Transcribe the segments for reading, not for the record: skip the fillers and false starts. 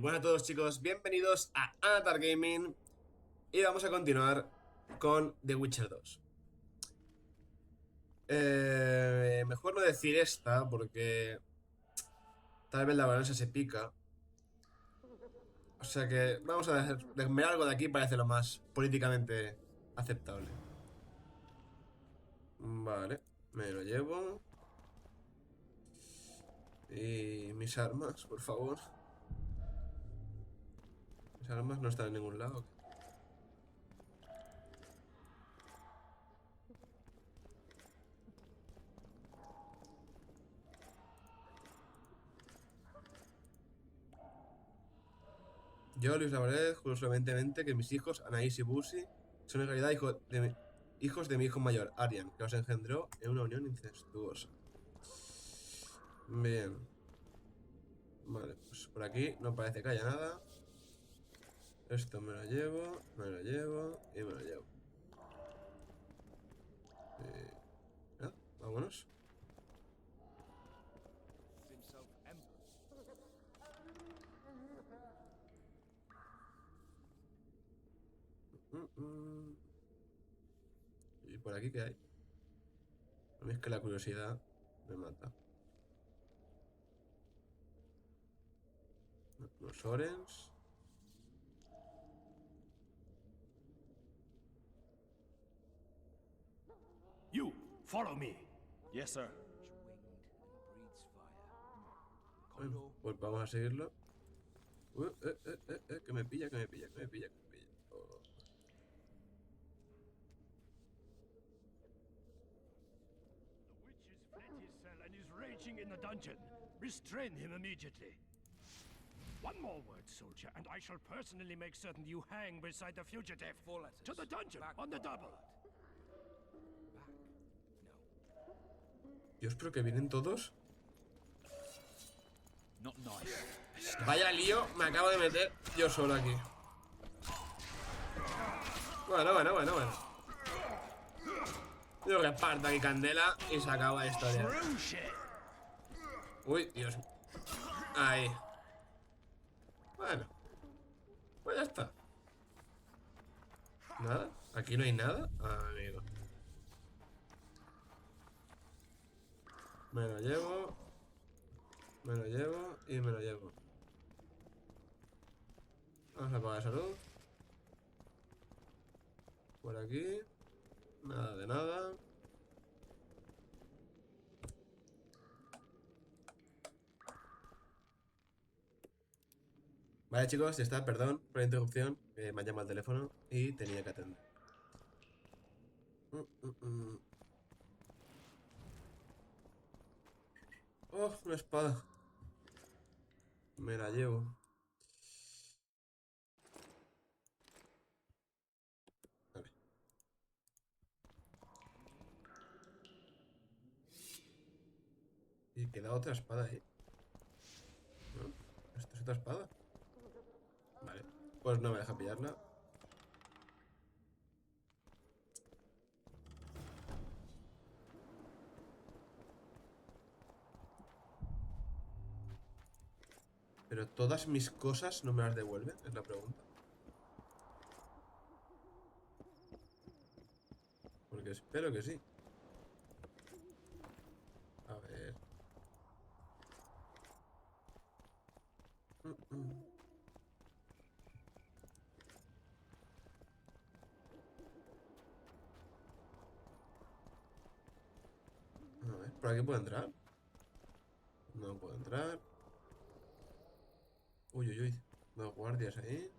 buenas a todos, chicos, bienvenidos a Annatar Gaming. Y vamos a continuar con The Witcher 2. Mejor no decir esta porque tal vez la balanza se pica. O sea que vamos a ver algo de aquí, parece lo más políticamente aceptable. Vale, me lo llevo. Y mis armas, por favor. Mis armas no están en ningún lado. Yo, Luis Lavared, juro solemnemente que mis hijos, Anaís y Busi, son en realidad hijos de mi hijo mayor, Arian, que los engendró en una unión incestuosa. Bien. Vale, pues por aquí no parece que haya nada. Esto me lo llevo y me lo llevo. Vámonos. ¿Y por aquí qué hay? A mí es que la curiosidad me mata. Los orens. You, follow me. Yes, sir. Pues vamos a seguirlo. Que me pilla. Oh. The witch has fled his cell and is raging in the dungeon. Restrain him immediately. One more word, soldier, and I shall personally make certain you hang beside the fugitive. 4 letters. To the dungeon, Back on the double. Back. No. Dios, pero que vienen todos. Not nice. Vaya lío, me acabo de meter yo solo aquí. Bueno. Yo que parto aquí candela y se acaba la historia. Uy, Dios. Ahí. Bueno. Pues ya está. ¿Nada? ¿Aquí no hay nada? Ah, amigo. Me lo llevo y me lo llevo. Vamos a apagar salud. Por aquí. Nada de nada. Vale, chicos, ya está, perdón por la interrupción. Me ha llamado el teléfono y tenía que atender. Oh, una espada. Me la llevo. Vale. Y queda otra espada ahí. ¿No? ¿Esto es otra espada? Vale. Pues no me deja pillarla. Pero todas mis cosas no me las devuelven, es la pregunta. Porque espero que sí. A ver. A ver, ¿por aquí puedo entrar? No puedo entrar. Uy. Dos guardias ahí.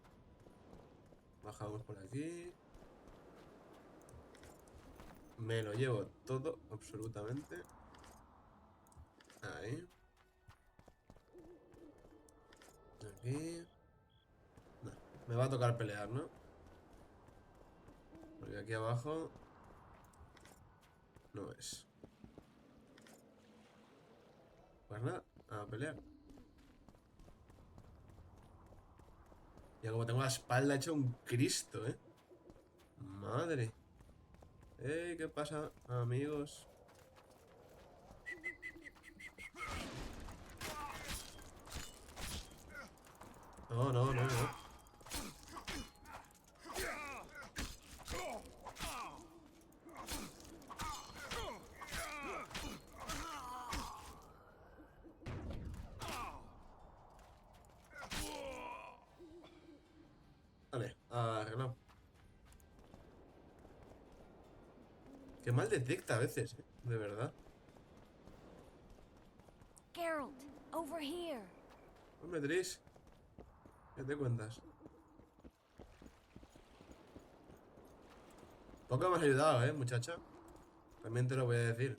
Bajamos por aquí. Me lo llevo todo, absolutamente. Ahí. Aquí. No, me va a tocar pelear, ¿no? Porque aquí abajo no es. Pues nada, a pelear. Ya como tengo la espalda hecha un Cristo, ¿eh? Madre. ¿Qué pasa, amigos? No, no, no, no. Vale, arreglado. Qué mal detecta a veces, de verdad. Geralt, over here. Hombre, Tris, ¿qué te cuentas? Poco me has ayudado, muchacha. También te lo voy a decir.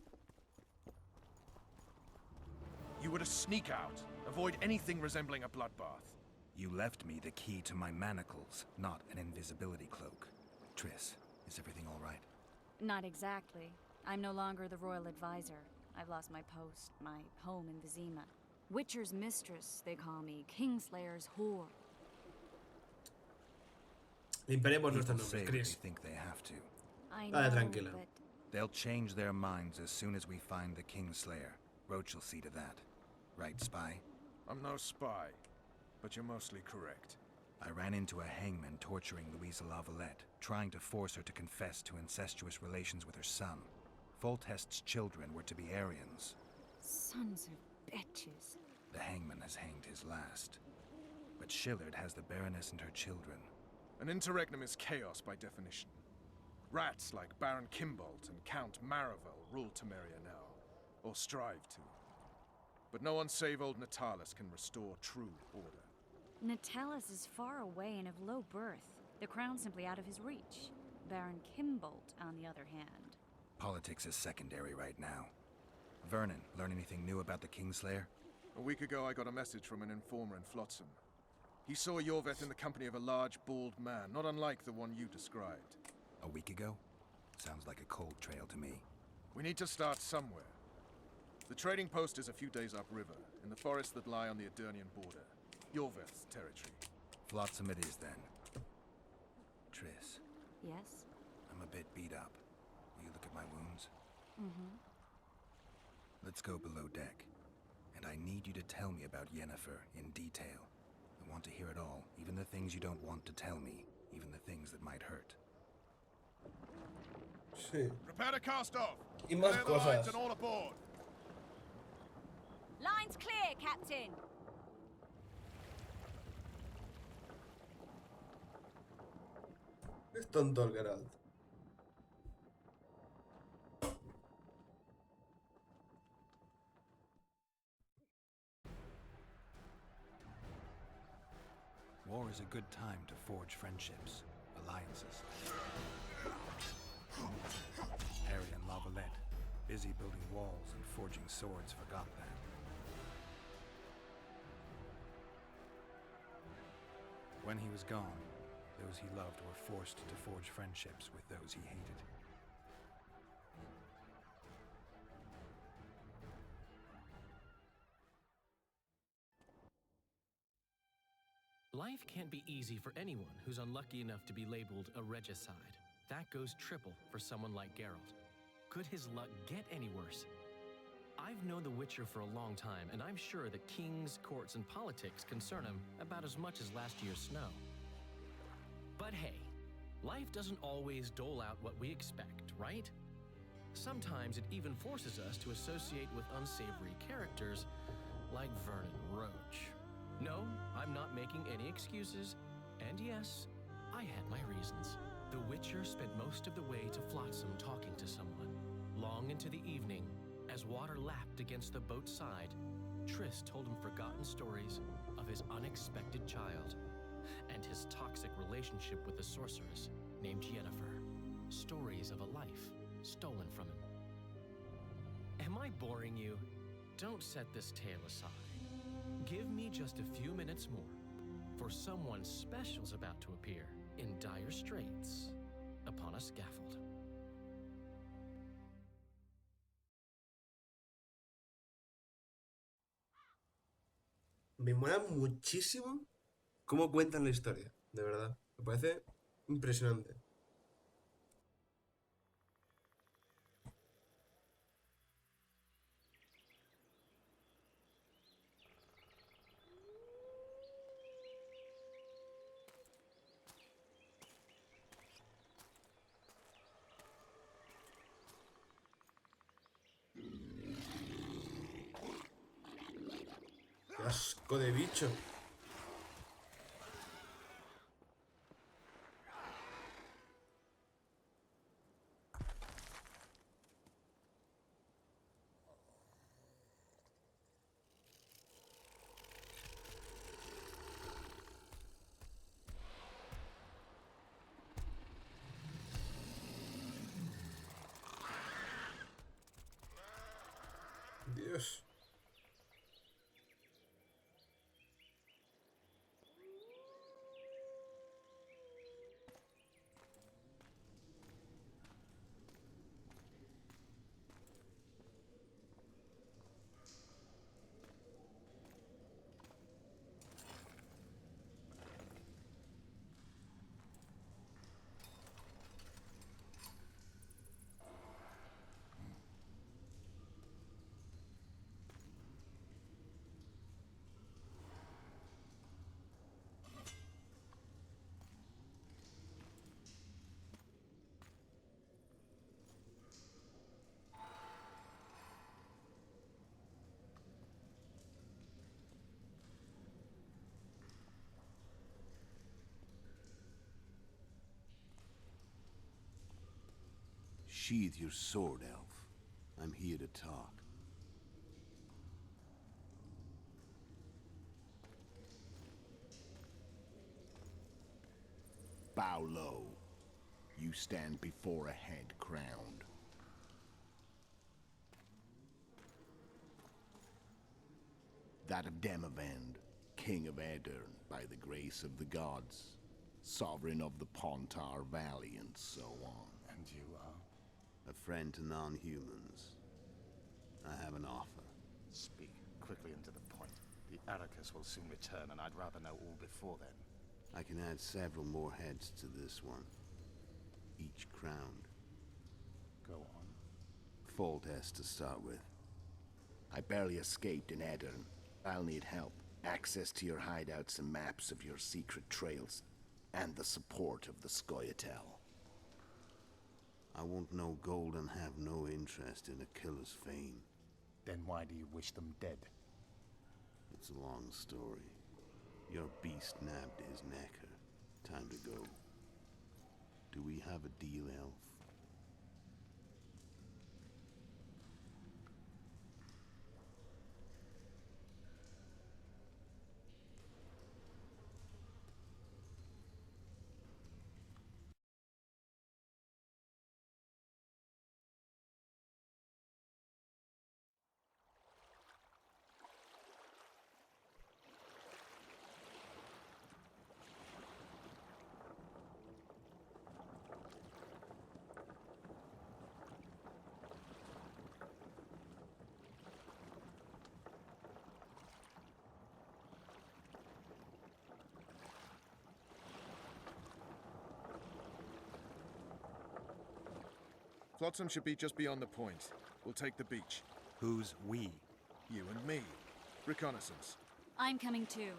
You were to sneak out. Avoid anything resembling a bloodbath. You left me the key to my manacles, not an invisibility cloak. Triss, is everything all right? Not exactly. I'm no longer the royal advisor. I've lost my post, my home in Vizima. Witcher's mistress, they call me. Kingslayer's whore. Limpiaremos nuestros People say nombres, what Chris. they think they have to. I Dale, know, tranquila. but They'll change their minds as soon as we find the Kingslayer. Roach will see to that. Right, Spy? I'm no spy, but you're mostly correct. I ran into a hangman torturing Louisa Lavalette, trying to force her to confess to incestuous relations with her son. Foltest's children were to be Aryans. sons of bitches. The hangman has hanged his last. But Shillard has the Baroness and her children. An interregnum is chaos by definition. Rats like Baron Kimbolt and Count Maravel rule Temeria now, or strive to. But no one save old Natalis can restore true order. Natalis is far away and of low birth. The crown's simply out of his reach. Baron Kimbolt, on the other hand. Politics is secondary right now. Vernon, learn anything new about the Kingslayer? A week ago I got a message from an informer in Flotsam. He saw Yorveth in the company of a large, bald man, not unlike the one you described. A week ago? Sounds like a cold trail to me. We need to start somewhere. The trading post is a few days upriver, in the forests that lie on the Adernian border. Yorveth's territory. Flotsam it is then. Triss, Yes? I'm a bit beat up. Will you look at my wounds? Mm-hmm. Let's go below deck. And I need you to tell me about Yennefer in detail. I want to hear it all, even the things you don't want to tell me, even the things that might hurt. Sí. Prepare to cast off! Y más Clear the lines cosas. and all aboard! Line's clear, Captain! Es tonto el Geralt. War is a good time to forge friendships, alliances. Harry and Lavalette, busy building walls and forging swords, forgot that. When he was gone, those he loved were forced to forge friendships with those he hated. Life can't be easy for anyone who's unlucky enough to be labeled a regicide. That goes triple for someone like Geralt. Could his luck get any worse? I've known The Witcher for a long time, and I'm sure that kings, courts, and politics concern him about as much as last year's snow. But hey, life doesn't always dole out what we expect, right? Sometimes it even forces us to associate with unsavory characters like Vernon Roach. No, I'm not making any excuses, and yes, I had my reasons. The Witcher spent most of the way to Flotsam talking to someone. Long into the evening, as water lapped against the boat's side, Triss told him forgotten stories of his unexpected child and his toxic relationship with the sorceress named Yennefer. Stories of a life stolen from him. Am I boring you? Don't set this tale aside. Give me just a few minutes more, for someone special's about to appear in dire straits upon a scaffold. Me mola muchísimo cómo cuentan la historia, de verdad. Me parece impresionante. Asco de bicho. Dios. Sheathe your sword, elf. I'm here to talk. Bow low. You stand before a head crowned. That of Demavend, king of Aedirn, by the grace of the gods, sovereign of the Pontar Valley, and so on. And you are? A friend to non-humans. I have an offer. Speak quickly and to the point. The Arrakis will soon return, and I'd rather know all before then. I can add several more heads to this one. Each crowned. Go on. Foltest to start with. I barely escaped in Aedirn. I'll need help. Access to your hideouts and maps of your secret trails. And the support of the Scoia'tael. I want no gold and have no interest in a killer's fame. Then why do you wish them dead? It's a long story. Your beast nabbed his necker. Time to go. Do we have a deal, elf? Flotsam should be just beyond the point. We'll take the beach. Who's we? You and me. Reconnaissance. I'm coming too.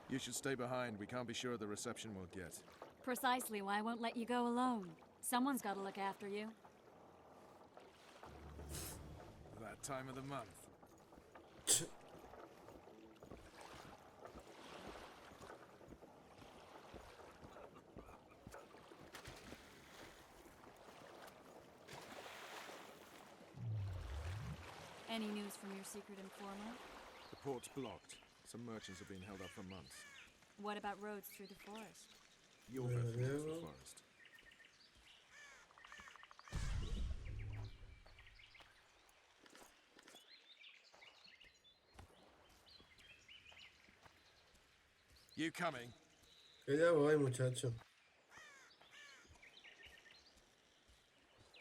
You should stay behind. We can't be sure of the reception we'll get. Precisely why I won't let you go alone. Someone's got to look after you. That time of the month. Any news from your secret informer? The port's blocked. Some merchants have been held up for months. What about roads through the forest? You're both familiar with the forest. You coming? Que ya voy, muchacho.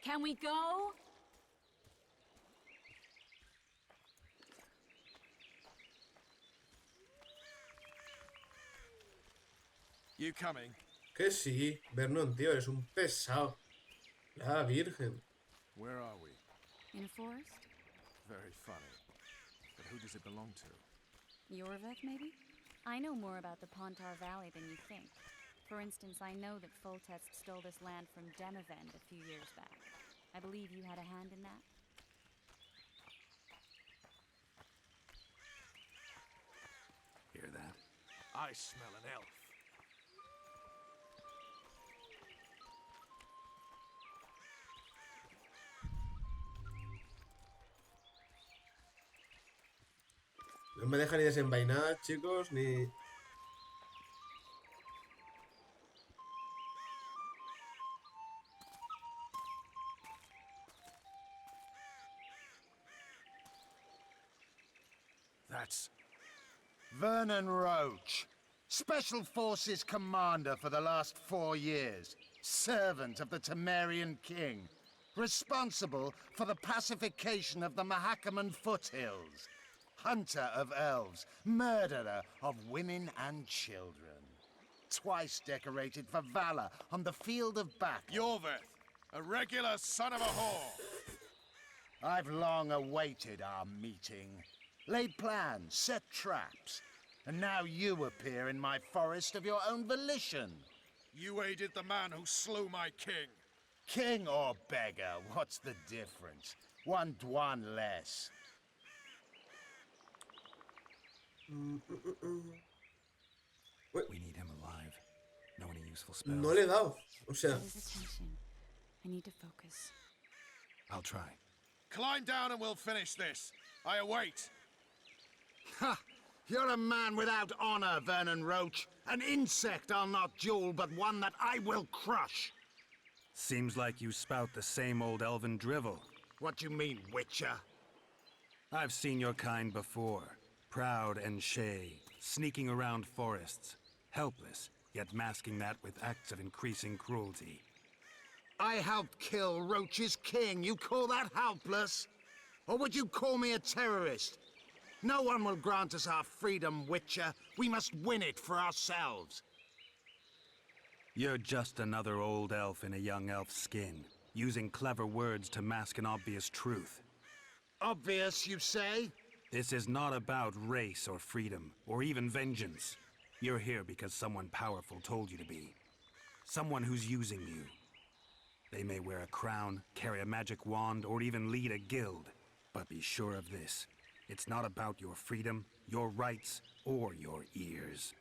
Can we go? You coming? Que sí, Vernon, tío, eres un pesado. La virgen. Where are we? In a forest? Very funny. But who does it belong to? Yorveth, maybe? I know more about the Pontar Valley than you think. For instance, I know that Foltest stole this land from Demavend a few years back. I believe you had a hand in that? Hear that? I smell an elf. No me deja ni desenvainar, chicos, ni... That's... Vernon Roach, Special Forces Commander for the last 4 years, servant of the Temerian King, responsible for the pacification of the Mahakaman foothills, hunter of elves, murderer of women and children, twice decorated for valor on the field of battle. Yorveth, a regular son of a whore. I've long awaited our meeting, laid plans, set traps, and now you appear in my forest of your own volition. You aided the man who slew my king. King or beggar, what's the difference? One Dwan less. We need him alive. Know any useful spells? No le he dado. O sea, His attention. I need to focus. I'll try. Climb down and we'll finish this. I await. Ha! You're a man without honor, Vernon Roach. An insect I'll not duel, but one that I will crush. Seems like you spout the same old elven drivel. What do you mean, Witcher? I've seen your kind before. Proud and shay, sneaking around forests. Helpless, yet masking that with acts of increasing cruelty. I helped kill Roach's king. You call that helpless? Or would you call me a terrorist? No one will grant us our freedom, Witcher. We must win it for ourselves. You're just another old elf in a young elf's skin, using clever words to mask an obvious truth. Obvious, you say? This is not about race or freedom, or even vengeance. You're here because someone powerful told you to be. Someone who's using you. They may wear a crown, carry a magic wand, or even lead a guild. But be sure of this. It's not about your freedom, your rights, or your ears.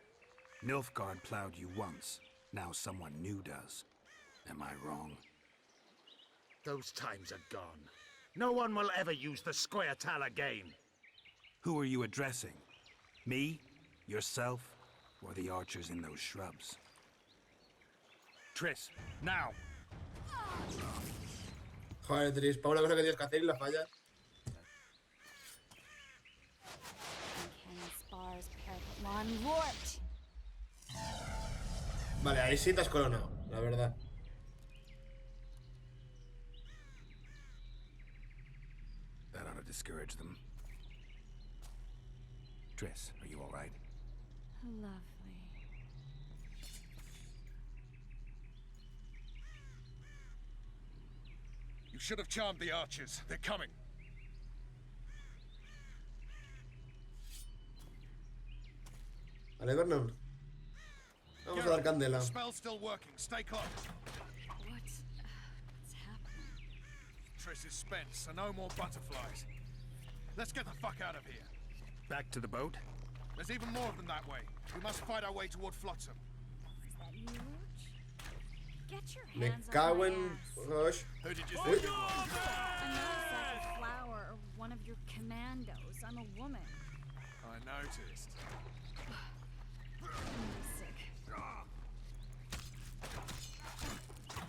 Nilfgaard plowed you once. Now someone new does. Am I wrong? Those times are gone. No one will ever use the Scoia'tael again. Who are you addressing? Me? Yourself? Or the archers in those shrubs? Triss, now! joder, Tris, para una cosa que tienes que hacer y la fallas. Vale, ahí sí te has coronado, la verdad. That ought to discourage them. Triss, are you all right? Lovely. You should have charmed the archers. They're coming. Vale, Vernon. Vamos a dar candela. The spell's still working. Stay close. What's happening? Triss is spent, so no more butterflies. Let's get the fuck out of here. Back to the boat? There's even more of them that way. We must fight our way toward Flotsam. Is that you, Roach? Get your Me hands cago on my en... ass. Gosh. Who did you Uy. think it was? Another sack of flour or one of your commandos. I'm a woman. I noticed. I'm really sick.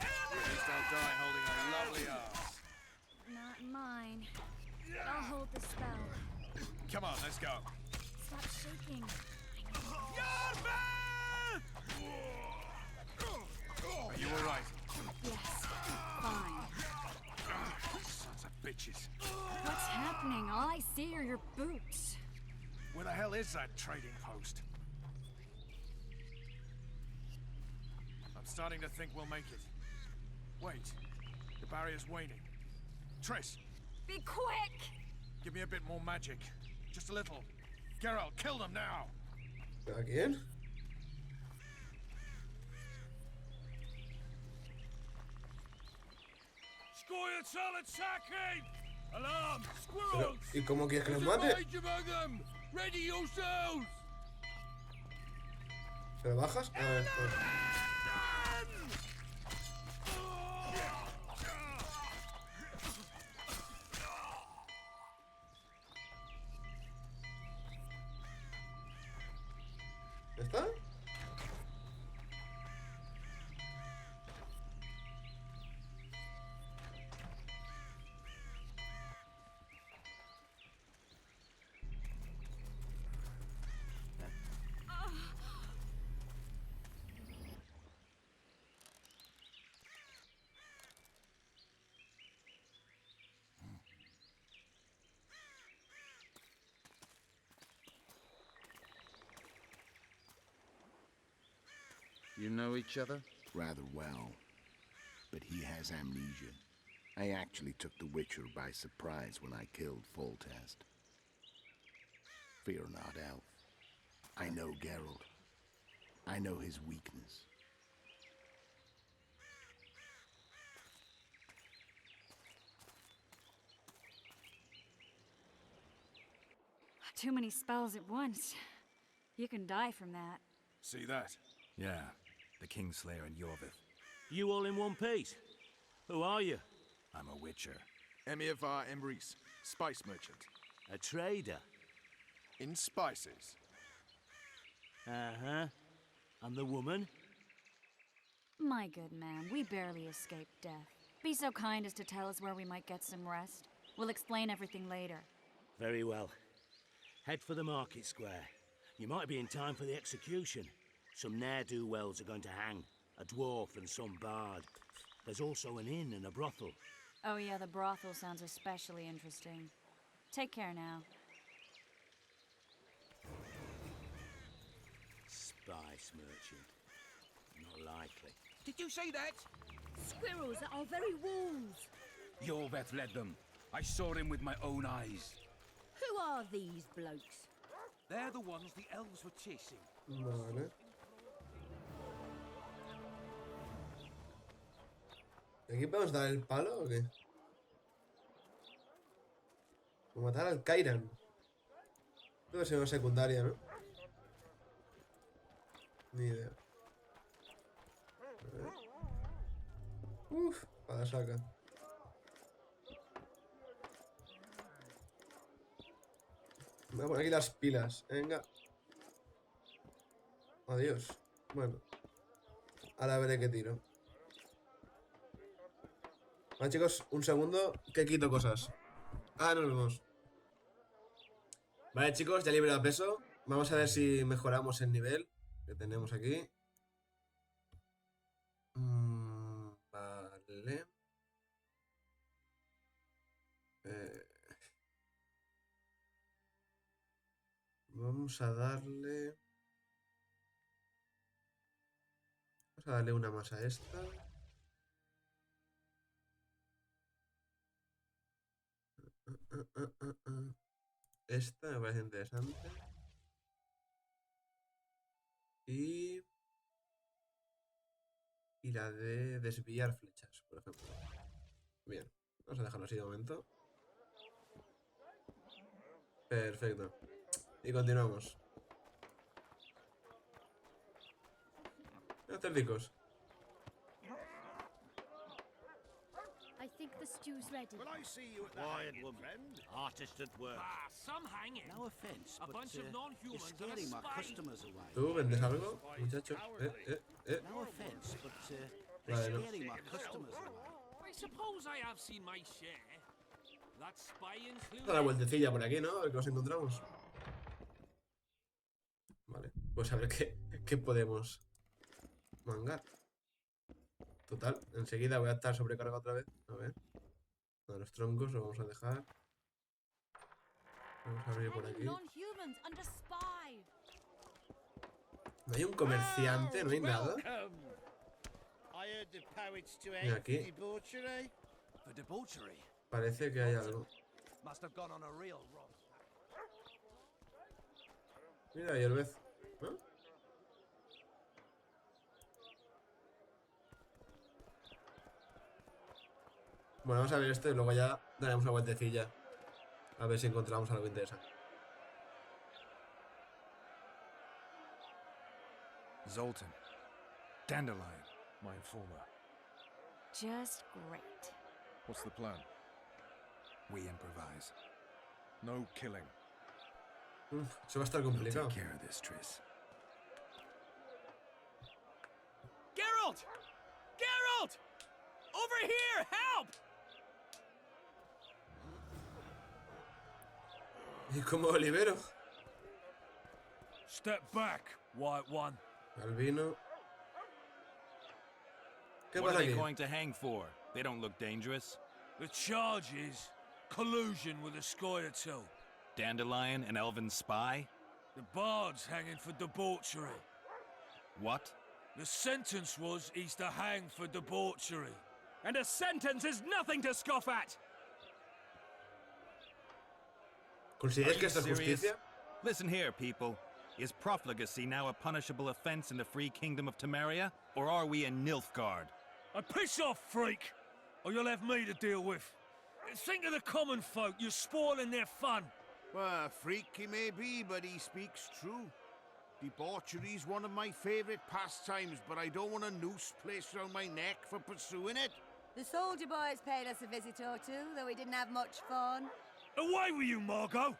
At least I'll die holding a lovely ass. Not mine. I'll hold the spell. Come on, let's go. Stop shaking. Are you all right? Yes. Fine. Sons of bitches. What's happening? All I see are your boots. Where the hell is that trading post? I'm starting to think we'll make it. Wait. The barrier's waning. Triss, Be quick! give me a bit more magic. Just a little. Geralt, kill them now! ¿A quién? Scoia'tael attacking! Alarm! Pero, Squirrels! ¿y cómo quieres que los There's a mate? rage among them! Ready yourselves! ¿Pero bajas? A ver, pues. ¿Ya está? You know each other? Rather well. But he has amnesia. I actually took the Witcher by surprise when I killed Foltest. Fear not, Elf. I know Geralt. I know his weakness. Too many spells at once. You can die from that. See that? Yeah, the Kingslayer and Yorvith. You all in one piece? Who are you? I'm a Witcher. Emiavar Emrys, spice merchant. A trader? In spices. Uh-huh. And the woman? My good man, we barely escaped death. Be so kind as to tell us where we might get some rest. We'll explain everything later. Very well. Head for the market square. You might be in time for the execution. Some ne'er-do-wells are going to hang. A dwarf and some bard. There's also an inn and a brothel. Oh yeah, the brothel sounds especially interesting. Take care now. Spice merchant. Not likely. Did you say that? Squirrels at our very walls. Yorveth led them. I saw him with my own eyes. Who are these blokes? They're the ones the elves were chasing. Vale. ¿Y aquí podemos dar el palo o qué? O matar al Kairan. Creo que es una secundaria, ¿no? Ni idea. A ver. Uf, para saca. Me voy a poner aquí las pilas. Venga. Adiós. Bueno. Ahora veré qué tiro. Vale, chicos, un segundo que quito cosas. Ah, nos vemos. Vale, chicos, ya libre de peso. Vamos a ver si mejoramos el nivel que tenemos aquí. Vale. Vamos a darle... Vamos a darle una más a esta. Esta me parece interesante. Y la de desviar flechas, por ejemplo. Bien, vamos a dejarlo así de momento. Perfecto. Y continuamos. Cerdicos. I think the stew's ready. Will I see you at the Quiet, hanging, woman. friend? Artist at work. Ah, some hanging. No offense, A but bunch of you're non-humans and a scaring my spy. customers away. ¿Tú vendes algo, muchacho? No offense, but Vale, you're no. scaring my customers away. I suppose I have seen my share. That spy included. Vamos a dar la vueltecilla por aquí, ¿no? A ver qué nos encontramos. Vale, pues a ver qué podemos mangar. Total, enseguida voy a estar sobrecargado otra vez. A ver. A los troncos lo vamos a dejar. Vamos a abrir por aquí. Non-humans and a spy. No hay un comerciante, no hay nada. I heard the poets to Mira aquí. debauchery. For debauchery. Parece que hay algo. Must have gone on a real run. Mira, y el vez. ¿No? Bueno, vamos a ver esto y luego ya daremos una vueltecilla. A ver si encontramos algo interesante. Zoltan. Dandelion. My informer. Just great. What's the plan? We improvise. No killing. Se va a estar We'll complicado. take care of this, Triss. Geralt! Geralt! Over here! Help! ¿Y cómo lo libero? Step back, White One. Albino. ¿Qué What pasa are they aquí? going to hang for? They don't look dangerous. The charge is collusion with a Scoia'tael. Dandelion, an elven spy? The bard's hanging for debauchery. What? The sentence was he's to hang for debauchery. And a sentence is nothing to scoff at! ¿Consideráis Are que you esto es serious? justicia? Listen here, people. Is profligacy now a punishable offense in the free kingdom of Temeria? Or are we in Nilfgaard? Piss off, freak! Or you'll have me to deal with. Think of the common folk, you're spoiling their fun. Well, a freak he may be, but he speaks true. Debauchery's one of my favourite pastimes, but I don't want a noose placed around my neck for pursuing it. The soldier boys paid us a visit or two, though we didn't have much fun. Away with you, Margot!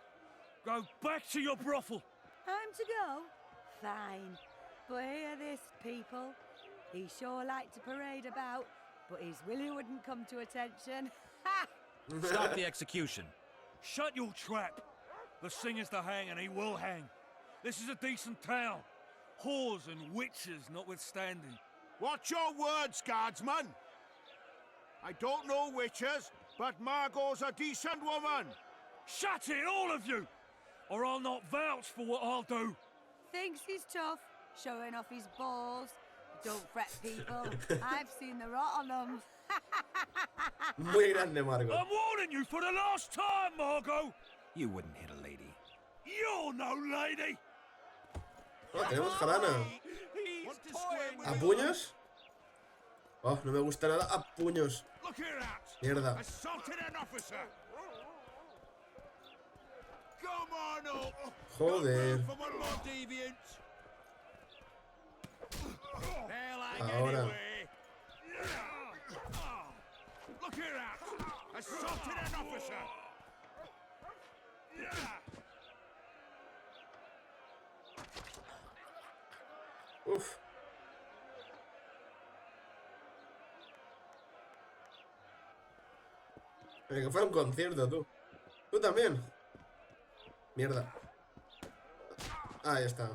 Go back to your brothel. Time to go? Fine. But hear this, people. He sure liked to parade about, but his Willie wouldn't come to attention. Ha! Stop the execution. Shut your trap. The singer's to hang, and he will hang. This is a decent town. Whores and witches notwithstanding. Watch your words, guardsman. I don't know witches, but Margot's a decent woman. Shut it, all of you! Or I'll not vouch for what I'll do. Thinks he's tough, showing off his balls. Don't fret, people. I've seen the rot on them. Muy grande, Margot. I'm warning you for the last time, Margot! You wouldn't hit a lady. You're no lady! Oh, tenemos jarana. ¿A puños? Oh, no me gusta nada. A puños. Look here out! Mierda. Assaulted an officer! Come on up! Joder. For one more deviant! They're like Ahora. anyway. Look here out! Assaulted an officer! Uf. Que fuera un concierto, tú. Tú también. Mierda. Ahí está.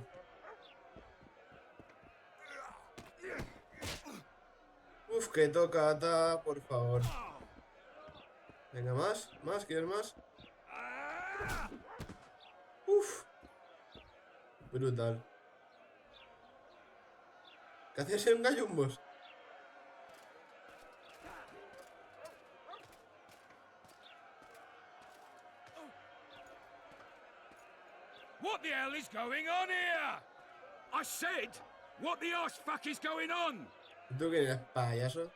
Uf, que tocata, por favor. Venga, más, más, ¿quieres más? Uf. Brutal. ¿Qué hacías en gallumbos? What the hell is going on here? I said, what the arse fuck is going on? ¿Tú quién eres, payaso?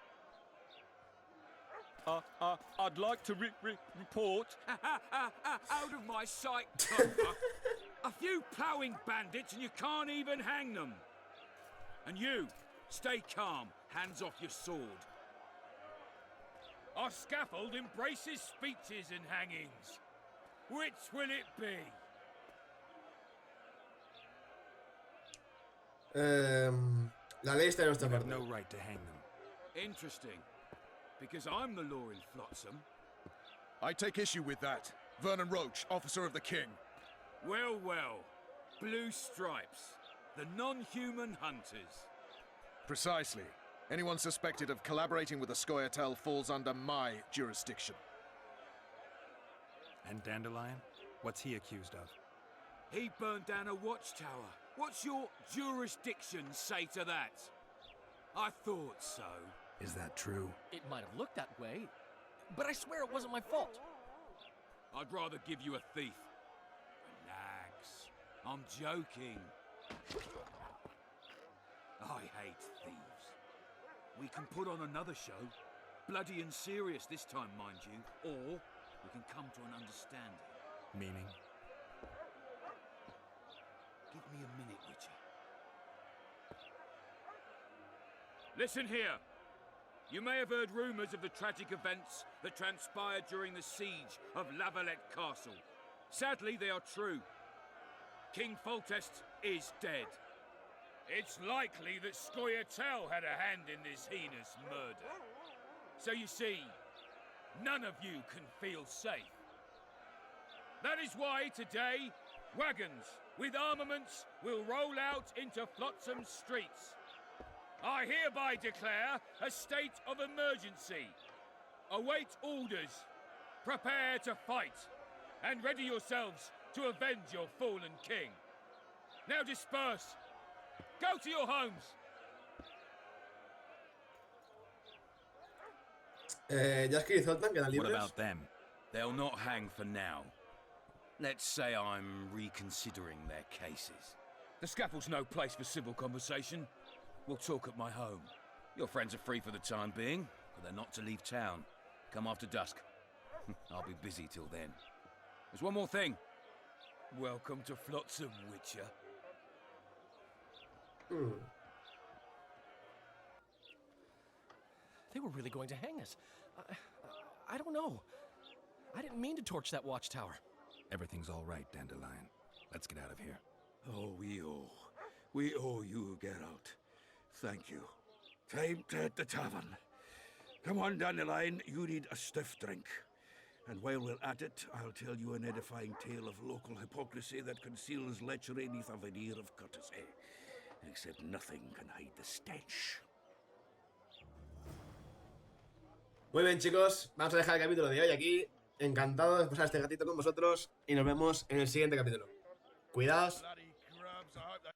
I'd like to report. Out of my sight, Topher. A few ploughing bandits and you can't even hang them. And you, stay calm, hands off your sword. Our scaffold embraces speeches and hangings. Which will it be? La ley está en nuestra You have parte. no right to hang them. Interesting. Because I'm the law in Flotsam. I take issue with that. Vernon Roach, officer of the king. Well, well. Blue stripes. The non-human hunters. Precisely. Anyone suspected of collaborating with the Scoia'tael falls under my jurisdiction. And Dandelion? What's he accused of? He burned down a watchtower. What's your jurisdiction say to that? I thought so. Is that true? It might have looked that way, but I swear it wasn't my fault. I'd rather give you a thief. Relax. I'm joking. I hate thieves. We can put on another show. Bloody and serious this time, mind you. Or we can come to an understanding. Meaning? Give me a minute, Witcher. Listen here. You may have heard rumors of the tragic events that transpired during the siege of Lavalette Castle. Sadly, they are true. King Foltest is dead. It's likely that Scoia'tael had a hand in this heinous murder. So you see, none of you can feel safe. That is why today, wagons with armaments will roll out into Flotsam streets. I hereby declare a state of emergency. Await orders. Prepare to fight. And ready yourselves to avenge your fallen king. Now disperse. Go to your homes. Jaskier y Zoltan quedan libres. What about them? They'll not hang for now. Let's say I'm reconsidering their cases. The scaffold's no place for civil conversation. We'll talk at my home. Your friends are free for the time being, but they're not to leave town. Come after dusk. I'll be busy till then. There's one more thing. Welcome to Flotsam, Witcher. They were really going to hang us. I don't know. I didn't mean to torch that watchtower. Everything's all right, Dandelion. Let's get out of here. Oh, we owe you, Geralt. Thank you. Time to hit the tavern. Come on, Dandelion, you need a stiff drink. And while we're at it, I'll tell you an edifying tale of local hypocrisy that conceals lechery neath a veneer of courtesy. Except nothing can hide the stench. Muy bien, chicos, vamos a dejar el capítulo de hoy aquí. Encantado de pasar este gatito con vosotros y nos vemos en el siguiente capítulo. Cuidaos. Bloody grubs, I hope they...